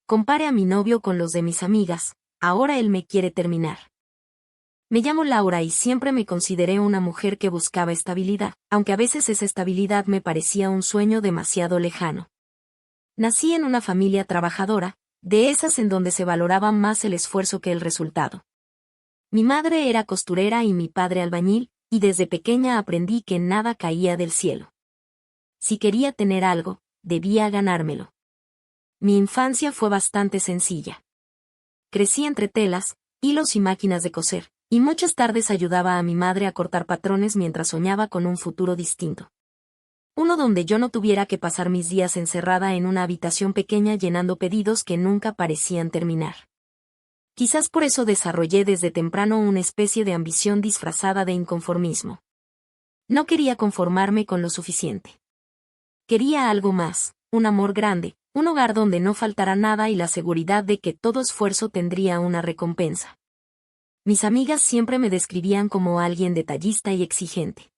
compare a mi novio con los de mis amigas, ahora él me quiere terminar. Me llamo Laura y siempre me consideré una mujer que buscaba estabilidad, aunque a veces esa estabilidad me parecía un sueño demasiado lejano. Nací en una familia trabajadora, de esas en donde se valoraba más el esfuerzo que el resultado. Mi madre era costurera y mi padre albañil, y desde pequeña aprendí que nada caía del cielo. Si quería tener algo, debía ganármelo. Mi infancia fue bastante sencilla. Crecí entre telas, hilos y máquinas de coser, y muchas tardes ayudaba a mi madre a cortar patrones mientras soñaba con un futuro distinto. Uno donde yo no tuviera que pasar mis días encerrada en una habitación pequeña llenando pedidos que nunca parecían terminar. Quizás por eso desarrollé desde temprano una especie de ambición disfrazada de inconformismo. No quería conformarme con lo suficiente. Quería algo más, un amor grande, un hogar donde no faltara nada y la seguridad de que todo esfuerzo tendría una recompensa. Mis amigas siempre me describían como alguien detallista y exigente.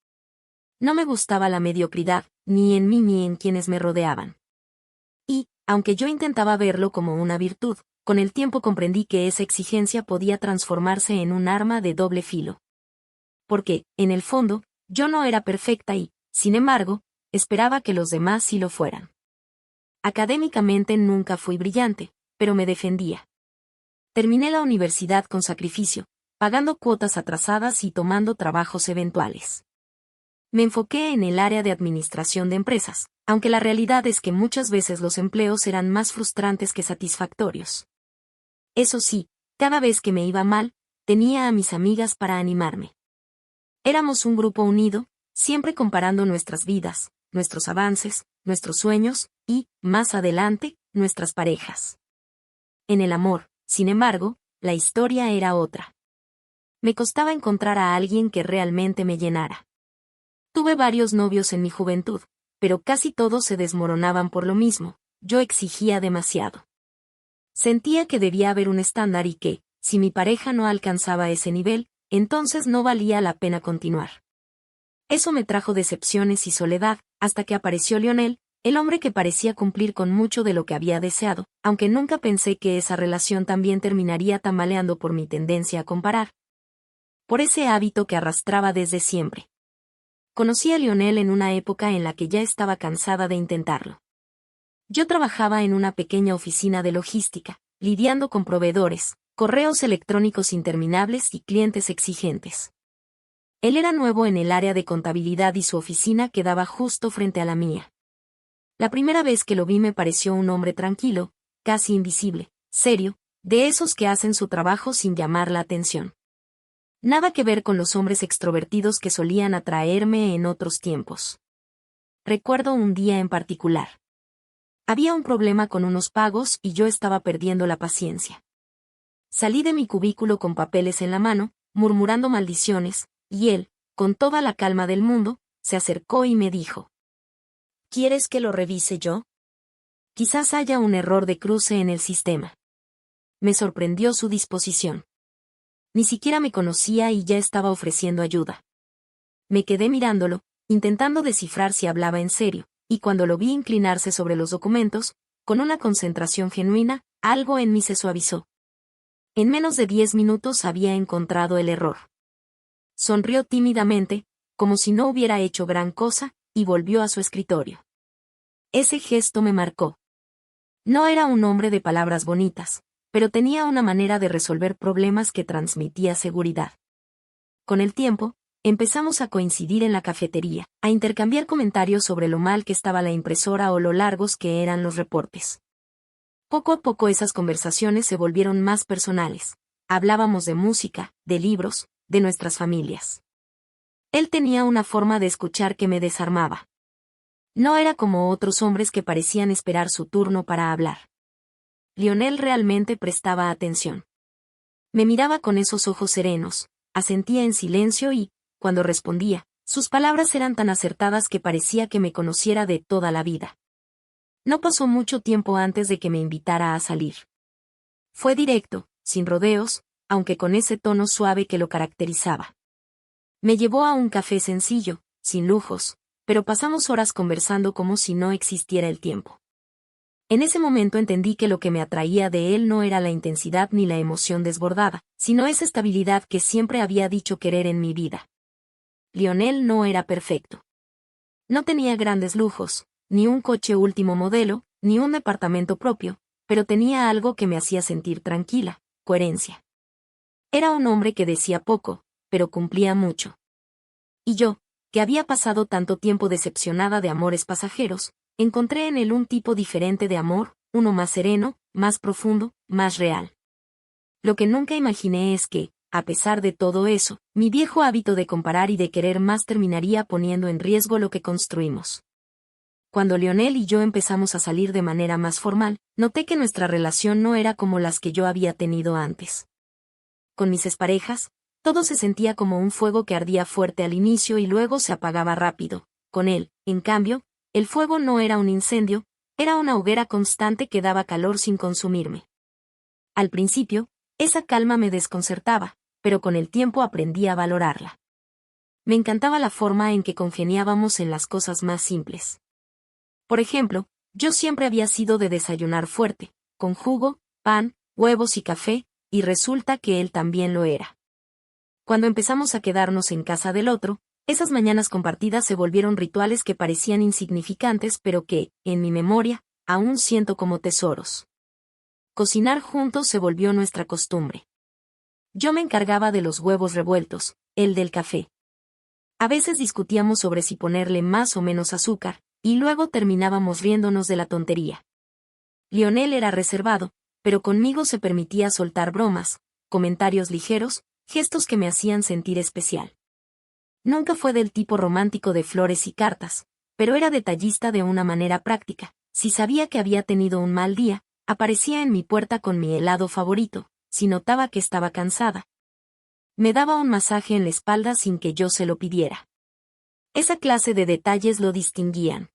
No me gustaba la mediocridad, ni en mí ni en quienes me rodeaban. Y, aunque yo intentaba verlo como una virtud, con el tiempo comprendí que esa exigencia podía transformarse en un arma de doble filo. Porque, en el fondo, yo no era perfecta y, sin embargo, esperaba que los demás sí lo fueran. Académicamente nunca fui brillante, pero me defendía. Terminé la universidad con sacrificio, pagando cuotas atrasadas y tomando trabajos eventuales. Me enfoqué en el área de administración de empresas, aunque la realidad es que muchas veces los empleos eran más frustrantes que satisfactorios. Eso sí, cada vez que me iba mal, tenía a mis amigas para animarme. Éramos un grupo unido, siempre comparando nuestras vidas, nuestros avances, nuestros sueños y, más adelante, nuestras parejas. En el amor, sin embargo, la historia era otra. Me costaba encontrar a alguien que realmente me llenara. Tuve varios novios en mi juventud, pero casi todos se desmoronaban por lo mismo, yo exigía demasiado. Sentía que debía haber un estándar y que, si mi pareja no alcanzaba ese nivel, entonces no valía la pena continuar. Eso me trajo decepciones y soledad, hasta que apareció Lionel, el hombre que parecía cumplir con mucho de lo que había deseado, aunque nunca pensé que esa relación también terminaría tambaleando por mi tendencia a comparar. Por ese hábito que arrastraba desde siempre. Conocí a Lionel en una época en la que ya estaba cansada de intentarlo. Yo trabajaba en una pequeña oficina de logística, lidiando con proveedores, correos electrónicos interminables y clientes exigentes. Él era nuevo en el área de contabilidad y su oficina quedaba justo frente a la mía. La primera vez que lo vi me pareció un hombre tranquilo, casi invisible, serio, de esos que hacen su trabajo sin llamar la atención. Nada que ver con los hombres extrovertidos que solían atraerme en otros tiempos. Recuerdo un día en particular. Había un problema con unos pagos y yo estaba perdiendo la paciencia. Salí de mi cubículo con papeles en la mano, murmurando maldiciones, y él, con toda la calma del mundo, se acercó y me dijo: ¿Quieres que lo revise yo? Quizás haya un error de cruce en el sistema. Me sorprendió su disposición. Ni siquiera me conocía y ya estaba ofreciendo ayuda. Me quedé mirándolo, intentando descifrar si hablaba en serio, y cuando lo vi inclinarse sobre los documentos, con una concentración genuina, algo en mí se suavizó. En menos de 10 minutos había encontrado el error. Sonrió tímidamente, como si no hubiera hecho gran cosa, y volvió a su escritorio. Ese gesto me marcó. No era un hombre de palabras bonitas, pero tenía una manera de resolver problemas que transmitía seguridad. Con el tiempo, empezamos a coincidir en la cafetería, a intercambiar comentarios sobre lo mal que estaba la impresora o lo largos que eran los reportes. Poco a poco esas conversaciones se volvieron más personales. Hablábamos de música, de libros, de nuestras familias. Él tenía una forma de escuchar que me desarmaba. No era como otros hombres que parecían esperar su turno para hablar. Lionel realmente prestaba atención. Me miraba con esos ojos serenos, asentía en silencio y, cuando respondía, sus palabras eran tan acertadas que parecía que me conociera de toda la vida. No pasó mucho tiempo antes de que me invitara a salir. Fue directo, sin rodeos, aunque con ese tono suave que lo caracterizaba. Me llevó a un café sencillo, sin lujos, pero pasamos horas conversando como si no existiera el tiempo. En ese momento entendí que lo que me atraía de él no era la intensidad ni la emoción desbordada, sino esa estabilidad que siempre había dicho querer en mi vida. Lionel no era perfecto. No tenía grandes lujos, ni un coche último modelo, ni un departamento propio, pero tenía algo que me hacía sentir tranquila: coherencia. Era un hombre que decía poco, pero cumplía mucho. Y yo, que había pasado tanto tiempo decepcionada de amores pasajeros, encontré en él un tipo diferente de amor, uno más sereno, más profundo, más real. Lo que nunca imaginé es que, a pesar de todo eso, mi viejo hábito de comparar y de querer más terminaría poniendo en riesgo lo que construimos. Cuando Lionel y yo empezamos a salir de manera más formal, noté que nuestra relación no era como las que yo había tenido antes. Con mis exparejas, todo se sentía como un fuego que ardía fuerte al inicio y luego se apagaba rápido. Con él, en cambio, el fuego no era un incendio, era una hoguera constante que daba calor sin consumirme. Al principio, esa calma me desconcertaba, pero con el tiempo aprendí a valorarla. Me encantaba la forma en que congeniábamos en las cosas más simples. Por ejemplo, yo siempre había sido de desayunar fuerte, con jugo, pan, huevos y café, y resulta que él también lo era. Cuando empezamos a quedarnos en casa del otro, esas mañanas compartidas se volvieron rituales que parecían insignificantes pero que, en mi memoria, aún siento como tesoros. Cocinar juntos se volvió nuestra costumbre. Yo me encargaba de los huevos revueltos, él del café. A veces discutíamos sobre si ponerle más o menos azúcar, y luego terminábamos riéndonos de la tontería. Lionel era reservado, pero conmigo se permitía soltar bromas, comentarios ligeros, gestos que me hacían sentir especial. Nunca fue del tipo romántico de flores y cartas, pero era detallista de una manera práctica. Si sabía que había tenido un mal día, aparecía en mi puerta con mi helado favorito. Si notaba que estaba cansada, me daba un masaje en la espalda sin que yo se lo pidiera. Esa clase de detalles lo distinguían.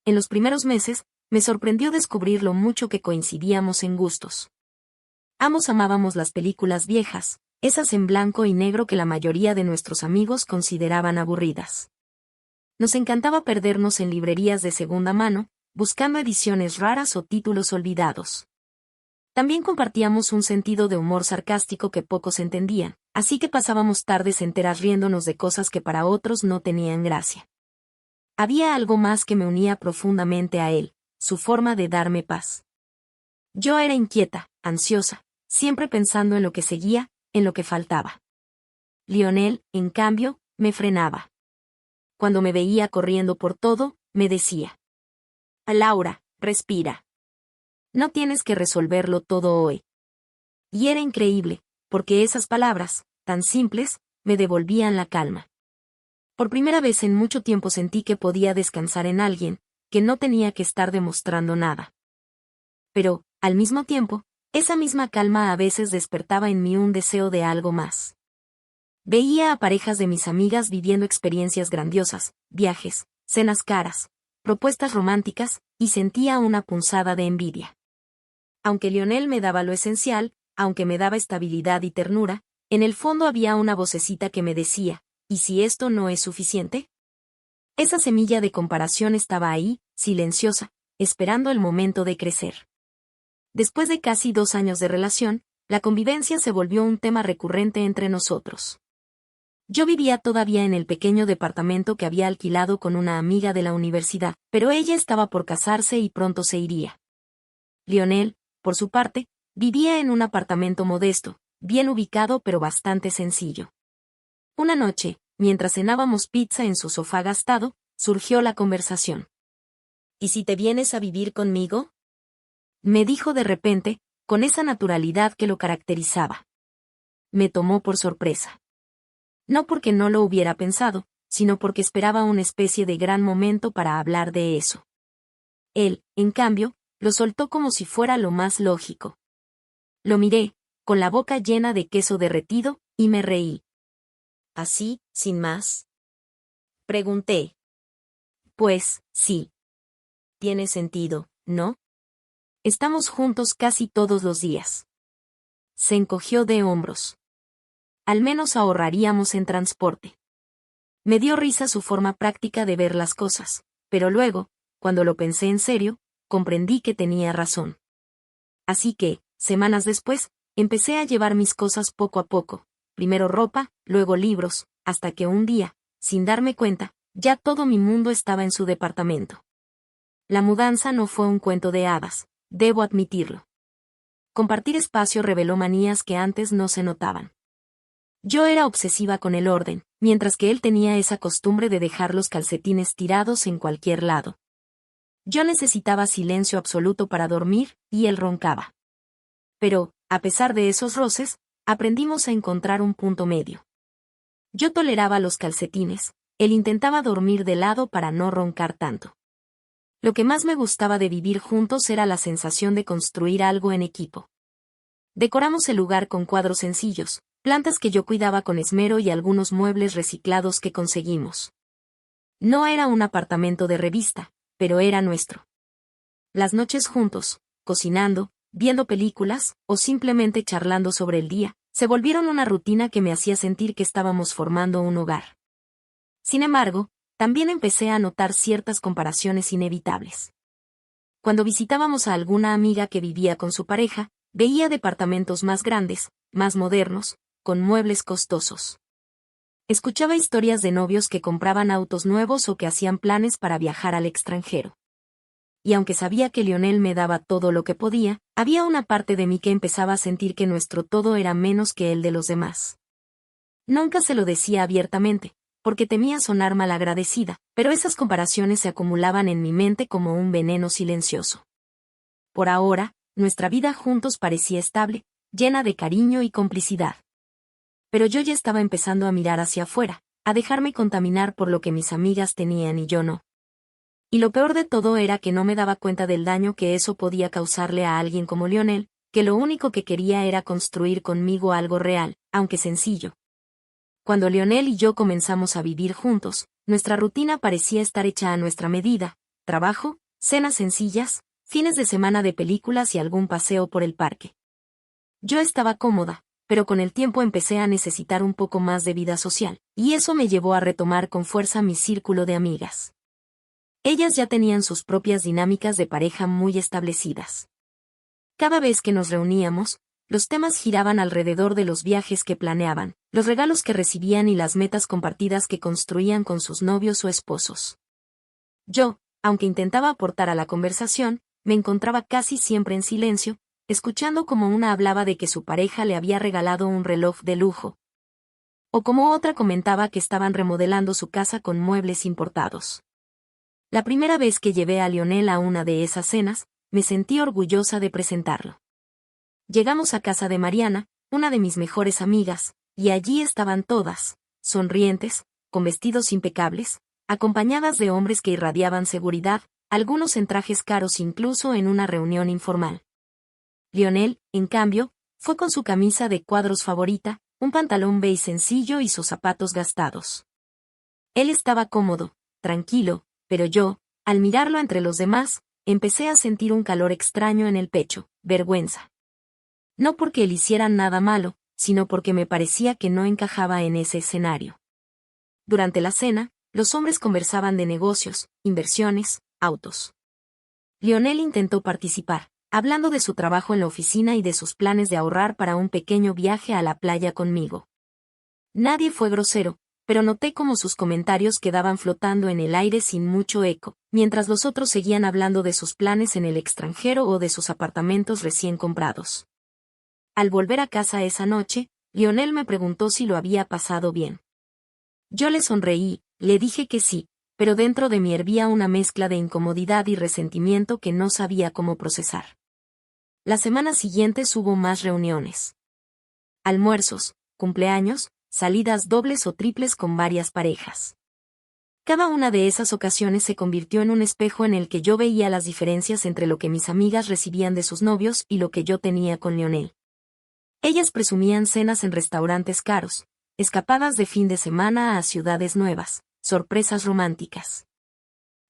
En los primeros meses, me sorprendió descubrir lo mucho que coincidíamos en gustos. Ambos amábamos las películas viejas, esas en blanco y negro que la mayoría de nuestros amigos consideraban aburridas. Nos encantaba perdernos en librerías de segunda mano, buscando ediciones raras o títulos olvidados. También compartíamos un sentido de humor sarcástico que pocos entendían, así que pasábamos tardes enteras riéndonos de cosas que para otros no tenían gracia. Había algo más que me unía profundamente a él, su forma de darme paz. Yo era inquieta, ansiosa, siempre pensando en lo que seguía, en lo que faltaba. Lionel, en cambio, me frenaba. Cuando me veía corriendo por todo, me decía: Laura, respira. No tienes que resolverlo todo hoy. Y era increíble, porque esas palabras, tan simples, me devolvían la calma. Por primera vez en mucho tiempo sentí que podía descansar en alguien, que no tenía que estar demostrando nada. Pero, al mismo tiempo, esa misma calma a veces despertaba en mí un deseo de algo más. Veía a parejas de mis amigas viviendo experiencias grandiosas, viajes, cenas caras, propuestas románticas, y sentía una punzada de envidia. Aunque Lionel me daba lo esencial, aunque me daba estabilidad y ternura, en el fondo había una vocecita que me decía: ¿y si esto no es suficiente? Esa semilla de comparación estaba ahí, silenciosa, esperando el momento de crecer. Después de casi 2 años de relación, la convivencia se volvió un tema recurrente entre nosotros. Yo vivía todavía en el pequeño departamento que había alquilado con una amiga de la universidad, pero ella estaba por casarse y pronto se iría. Lionel, por su parte, vivía en un apartamento modesto, bien ubicado pero bastante sencillo. Una noche, mientras cenábamos pizza en su sofá gastado, surgió la conversación. ¿Y si te vienes a vivir conmigo?, me dijo de repente, con esa naturalidad que lo caracterizaba. Me tomó por sorpresa. No porque no lo hubiera pensado, sino porque esperaba una especie de gran momento para hablar de eso. Él, en cambio, lo soltó como si fuera lo más lógico. Lo miré, con la boca llena de queso derretido, y me reí. ¿Así, sin más?, pregunté. Pues, sí. Tiene sentido, ¿no? Estamos juntos casi todos los días. Se encogió de hombros. Al menos ahorraríamos en transporte. Me dio risa su forma práctica de ver las cosas, pero luego, cuando lo pensé en serio, comprendí que tenía razón. Así que, semanas después, empecé a llevar mis cosas poco a poco, primero ropa, luego libros, hasta que un día, sin darme cuenta, ya todo mi mundo estaba en su departamento. La mudanza no fue un cuento de hadas, debo admitirlo. Compartir espacio reveló manías que antes no se notaban. Yo era obsesiva con el orden, mientras que él tenía esa costumbre de dejar los calcetines tirados en cualquier lado. Yo necesitaba silencio absoluto para dormir, y él roncaba. Pero, a pesar de esos roces, aprendimos a encontrar un punto medio. Yo toleraba los calcetines, él intentaba dormir de lado para no roncar tanto. Lo que más me gustaba de vivir juntos era la sensación de construir algo en equipo. Decoramos el lugar con cuadros sencillos, plantas que yo cuidaba con esmero y algunos muebles reciclados que conseguimos. No era un apartamento de revista, pero era nuestro. Las noches juntos, cocinando, viendo películas, o simplemente charlando sobre el día, se volvieron una rutina que me hacía sentir que estábamos formando un hogar. Sin embargo, también empecé a notar ciertas comparaciones inevitables. Cuando visitábamos a alguna amiga que vivía con su pareja, veía departamentos más grandes, más modernos, con muebles costosos. Escuchaba historias de novios que compraban autos nuevos o que hacían planes para viajar al extranjero. Y aunque sabía que Lionel me daba todo lo que podía, había una parte de mí que empezaba a sentir que nuestro todo era menos que el de los demás. Nunca se lo decía abiertamente, porque temía sonar malagradecida, pero esas comparaciones se acumulaban en mi mente como un veneno silencioso. Por ahora, nuestra vida juntos parecía estable, llena de cariño y complicidad. Pero yo ya estaba empezando a mirar hacia afuera, a dejarme contaminar por lo que mis amigas tenían y yo no. Y lo peor de todo era que no me daba cuenta del daño que eso podía causarle a alguien como Lionel, que lo único que quería era construir conmigo algo real, aunque sencillo. Cuando Lionel y yo comenzamos a vivir juntos, nuestra rutina parecía estar hecha a nuestra medida: trabajo, cenas sencillas, fines de semana de películas y algún paseo por el parque. Yo estaba cómoda, pero con el tiempo empecé a necesitar un poco más de vida social, y eso me llevó a retomar con fuerza mi círculo de amigas. Ellas ya tenían sus propias dinámicas de pareja muy establecidas. Cada vez que nos reuníamos, los temas giraban alrededor de los viajes que planeaban, los regalos que recibían y las metas compartidas que construían con sus novios o esposos. Yo, aunque intentaba aportar a la conversación, me encontraba casi siempre en silencio, escuchando como una hablaba de que su pareja le había regalado un reloj de lujo, o como otra comentaba que estaban remodelando su casa con muebles importados. La primera vez que llevé a Lionel a una de esas cenas, me sentí orgullosa de presentarlo. Llegamos a casa de Mariana, una de mis mejores amigas, y allí estaban todas, sonrientes, con vestidos impecables, acompañadas de hombres que irradiaban seguridad, algunos en trajes caros incluso en una reunión informal. Lionel, en cambio, fue con su camisa de cuadros favorita, un pantalón beige sencillo y sus zapatos gastados. Él estaba cómodo, tranquilo, pero yo, al mirarlo entre los demás, empecé a sentir un calor extraño en el pecho, vergüenza. No porque él hiciera nada malo, sino porque me parecía que no encajaba en ese escenario. Durante la cena, los hombres conversaban de negocios, inversiones, autos. Lionel intentó participar, hablando de su trabajo en la oficina y de sus planes de ahorrar para un pequeño viaje a la playa conmigo. Nadie fue grosero, pero noté cómo sus comentarios quedaban flotando en el aire sin mucho eco, mientras los otros seguían hablando de sus planes en el extranjero o de sus apartamentos recién comprados. Al volver a casa esa noche, Lionel me preguntó si lo había pasado bien. Yo le sonreí, le dije que sí, pero dentro de mí hervía una mezcla de incomodidad y resentimiento que no sabía cómo procesar. Las semanas siguientes hubo más reuniones. Almuerzos, cumpleaños, salidas dobles o triples con varias parejas. Cada una de esas ocasiones se convirtió en un espejo en el que yo veía las diferencias entre lo que mis amigas recibían de sus novios y lo que yo tenía con Lionel. Ellas presumían cenas en restaurantes caros, escapadas de fin de semana a ciudades nuevas, sorpresas románticas.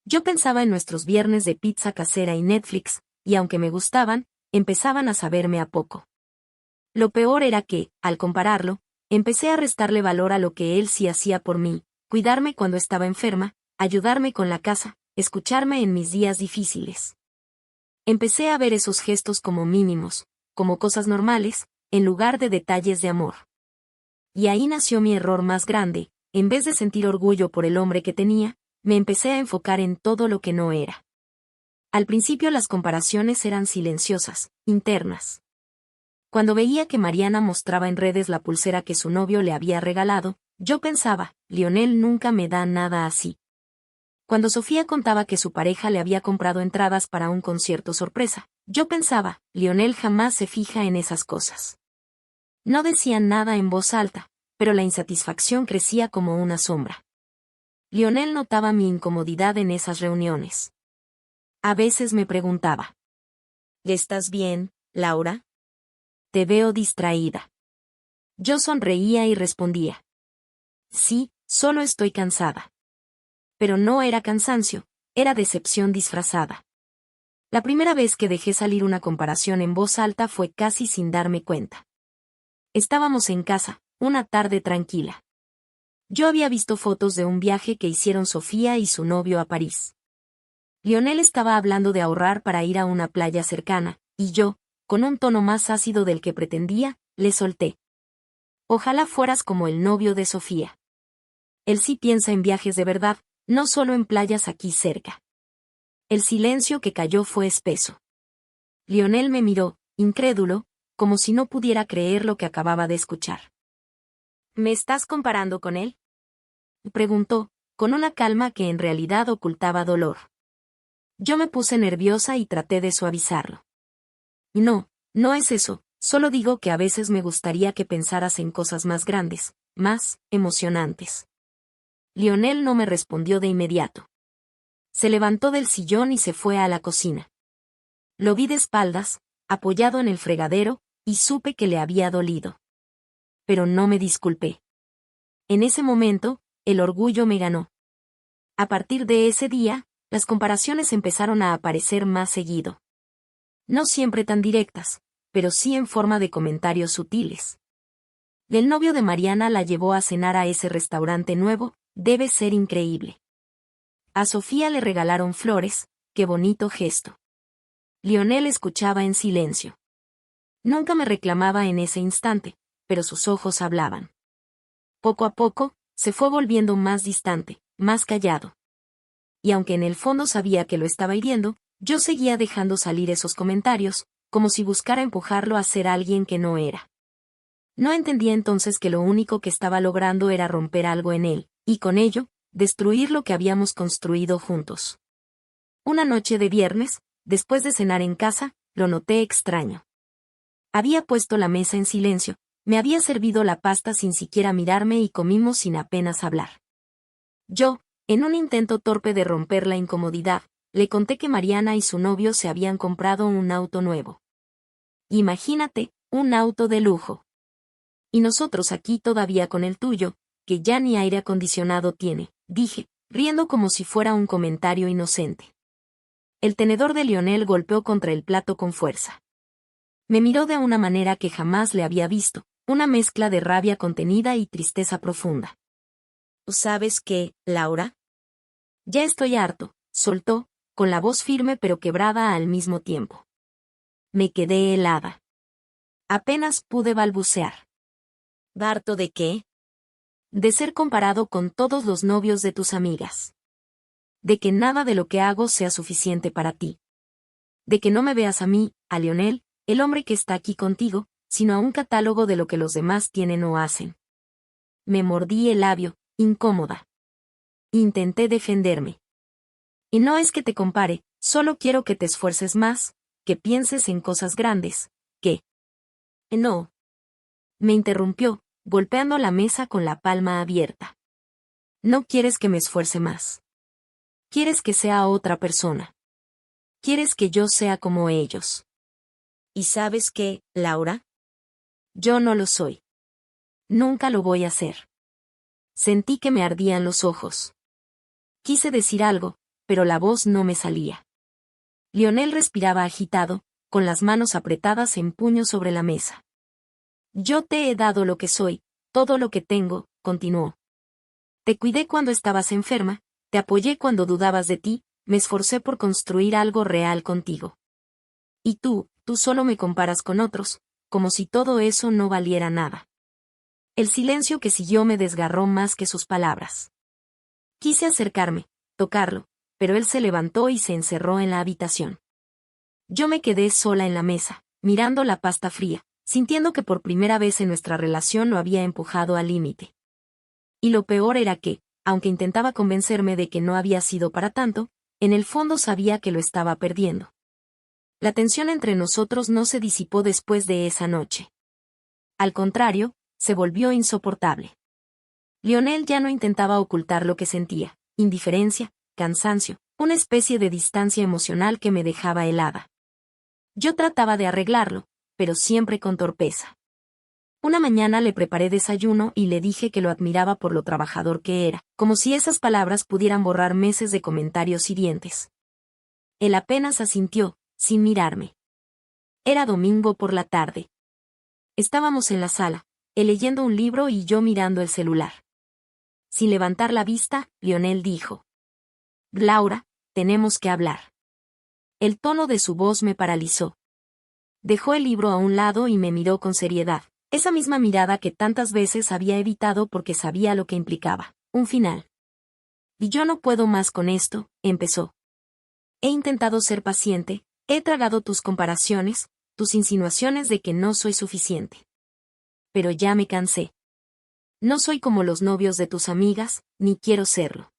Yo pensaba en nuestros viernes de pizza casera y Netflix, y aunque me gustaban, empezaban a saberme a poco. Lo peor era que, al compararlo, empecé a restarle valor a lo que él sí hacía por mí: cuidarme cuando estaba enferma, ayudarme con la casa, escucharme en mis días difíciles. Empecé a ver esos gestos como mínimos, como cosas normales, en lugar de detalles de amor. Y ahí nació mi error más grande. En vez de sentir orgullo por el hombre que tenía, me empecé a enfocar en todo lo que no era. Al principio las comparaciones eran silenciosas, internas. Cuando veía que Mariana mostraba en redes la pulsera que su novio le había regalado, yo pensaba, Lionel nunca me da nada así. Cuando Sofía contaba que su pareja le había comprado entradas para un concierto sorpresa, yo pensaba, Lionel jamás se fija en esas cosas. No decía nada en voz alta, pero la insatisfacción crecía como una sombra. Lionel notaba mi incomodidad en esas reuniones. A veces me preguntaba, ¿estás bien, Laura? Te veo distraída. Yo sonreía y respondía, sí, solo estoy cansada. Pero no era cansancio, era decepción disfrazada. La primera vez que dejé salir una comparación en voz alta fue casi sin darme cuenta. Estábamos en casa, una tarde tranquila. Yo había visto fotos de un viaje que hicieron Sofía y su novio a París. Lionel estaba hablando de ahorrar para ir a una playa cercana, y yo, con un tono más ácido del que pretendía, le solté. Ojalá fueras como el novio de Sofía. Él sí piensa en viajes de verdad, no solo en playas aquí cerca. El silencio que cayó fue espeso. Lionel me miró, incrédulo, como si no pudiera creer lo que acababa de escuchar. ¿Me estás comparando con él?, preguntó, con una calma que en realidad ocultaba dolor. Yo me puse nerviosa y traté de suavizarlo. No, no es eso, solo digo que a veces me gustaría que pensaras en cosas más grandes, más emocionantes. Lionel no me respondió de inmediato. Se levantó del sillón y se fue a la cocina. Lo vi de espaldas, apoyado en el fregadero, y supe que le había dolido. Pero no me disculpé. En ese momento, el orgullo me ganó. A partir de ese día, las comparaciones empezaron a aparecer más seguido. No siempre tan directas, pero sí en forma de comentarios sutiles. El novio de Mariana la llevó a cenar a ese restaurante nuevo, debe ser increíble. A Sofía le regalaron flores, qué bonito gesto. Lionel escuchaba en silencio. Nunca me reclamaba en ese instante, pero sus ojos hablaban. Poco a poco, se fue volviendo más distante, más callado. Y aunque en el fondo sabía que lo estaba hiriendo, yo seguía dejando salir esos comentarios, como si buscara empujarlo a ser alguien que no era. No entendía entonces que lo único que estaba logrando era romper algo en él, y con ello, destruir lo que habíamos construido juntos. Una noche de viernes, después de cenar en casa, lo noté extraño. Había puesto la mesa en silencio, me había servido la pasta sin siquiera mirarme y comimos sin apenas hablar. Yo, en un intento torpe de romper la incomodidad, le conté que Mariana y su novio se habían comprado un auto nuevo. Imagínate, un auto de lujo. Y nosotros aquí todavía con el tuyo, que ya ni aire acondicionado tiene, dije, riendo como si fuera un comentario inocente. El tenedor de Lionel golpeó contra el plato con fuerza. Me miró de una manera que jamás le había visto, una mezcla de rabia contenida y tristeza profunda. ¿Sabes qué, Laura? Ya estoy harto, soltó, con la voz firme pero quebrada al mismo tiempo. Me quedé helada. Apenas pude balbucear. ¿Harto de qué? De ser comparado con todos los novios de tus amigas. De que nada de lo que hago sea suficiente para ti. De que no me veas a mí, a Lionel, el hombre que está aquí contigo, sino a un catálogo de lo que los demás tienen o hacen. Me mordí el labio, incómoda. Intenté defenderme. Y no es que te compare, solo quiero que te esfuerces más, que pienses en cosas grandes, que... No. Me interrumpió, golpeando la mesa con la palma abierta. No quieres que me esfuerce más. Quieres que sea otra persona. Quieres que yo sea como ellos. ¿Y sabes qué, Laura? Yo no lo soy. Nunca lo voy a hacer. Sentí que me ardían los ojos. Quise decir algo, pero la voz no me salía. Lionel respiraba agitado, con las manos apretadas en puño sobre la mesa. Yo te he dado lo que soy, todo lo que tengo, continuó. Te cuidé cuando estabas enferma, te apoyé cuando dudabas de ti, me esforcé por construir algo real contigo. Y tú solo me comparas con otros, como si todo eso no valiera nada. El silencio que siguió me desgarró más que sus palabras. Quise acercarme, tocarlo, pero él se levantó y se encerró en la habitación. Yo me quedé sola en la mesa, mirando la pasta fría, sintiendo que por primera vez en nuestra relación lo había empujado al límite. Y lo peor era que, aunque intentaba convencerme de que no había sido para tanto, en el fondo sabía que lo estaba perdiendo. La tensión entre nosotros no se disipó después de esa noche. Al contrario, se volvió insoportable. Lionel ya no intentaba ocultar lo que sentía, indiferencia, cansancio, una especie de distancia emocional que me dejaba helada. Yo trataba de arreglarlo, pero siempre con torpeza. Una mañana le preparé desayuno y le dije que lo admiraba por lo trabajador que era, como si esas palabras pudieran borrar meses de comentarios hirientes. Él apenas asintió, sin mirarme. Era domingo por la tarde. Estábamos en la sala, él leyendo un libro y yo mirando el celular. Sin levantar la vista, Lionel dijo: «Laura, tenemos que hablar». El tono de su voz me paralizó. Dejó el libro a un lado y me miró con seriedad. Esa misma mirada que tantas veces había evitado porque sabía lo que implicaba, un final. «Y yo no puedo más con esto», empezó. «He intentado ser paciente, he tragado tus comparaciones, tus insinuaciones de que no soy suficiente. Pero ya me cansé. No soy como los novios de tus amigas, ni quiero serlo.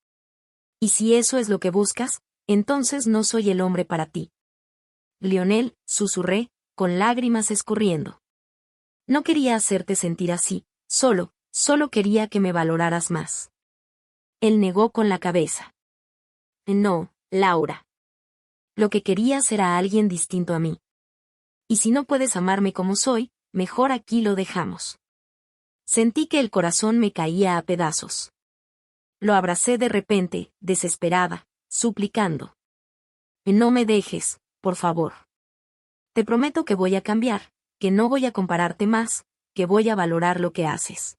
Y si eso es lo que buscas, entonces no soy el hombre para ti». «Lionel», susurré, con lágrimas escurriendo. «No quería hacerte sentir así, solo quería que me valoraras más». Él negó con la cabeza. «No, Laura. Lo que querías era alguien distinto a mí. Y si no puedes amarme como soy, mejor aquí lo dejamos». Sentí que el corazón me caía a pedazos. Lo abracé de repente, desesperada, suplicando: «No me dejes, por favor. Te prometo que voy a cambiar, que no voy a compararte más, que voy a valorar lo que haces».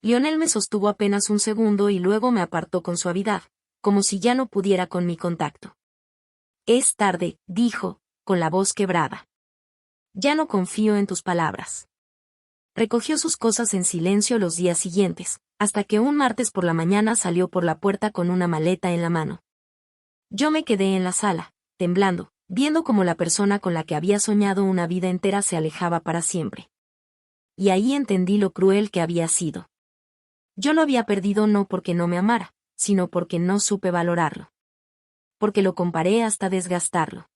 Lionel me sostuvo apenas un segundo y luego me apartó con suavidad, como si ya no pudiera con mi contacto. «Es tarde», dijo, con la voz quebrada. «Ya no confío en tus palabras». Recogió sus cosas en silencio los días siguientes, hasta que un martes por la mañana salió por la puerta con una maleta en la mano. Yo me quedé en la sala, temblando, viendo cómo la persona con la que había soñado una vida entera se alejaba para siempre. Y ahí entendí lo cruel que había sido. Yo lo había perdido no porque no me amara, sino porque no supe valorarlo. Porque lo comparé hasta desgastarlo.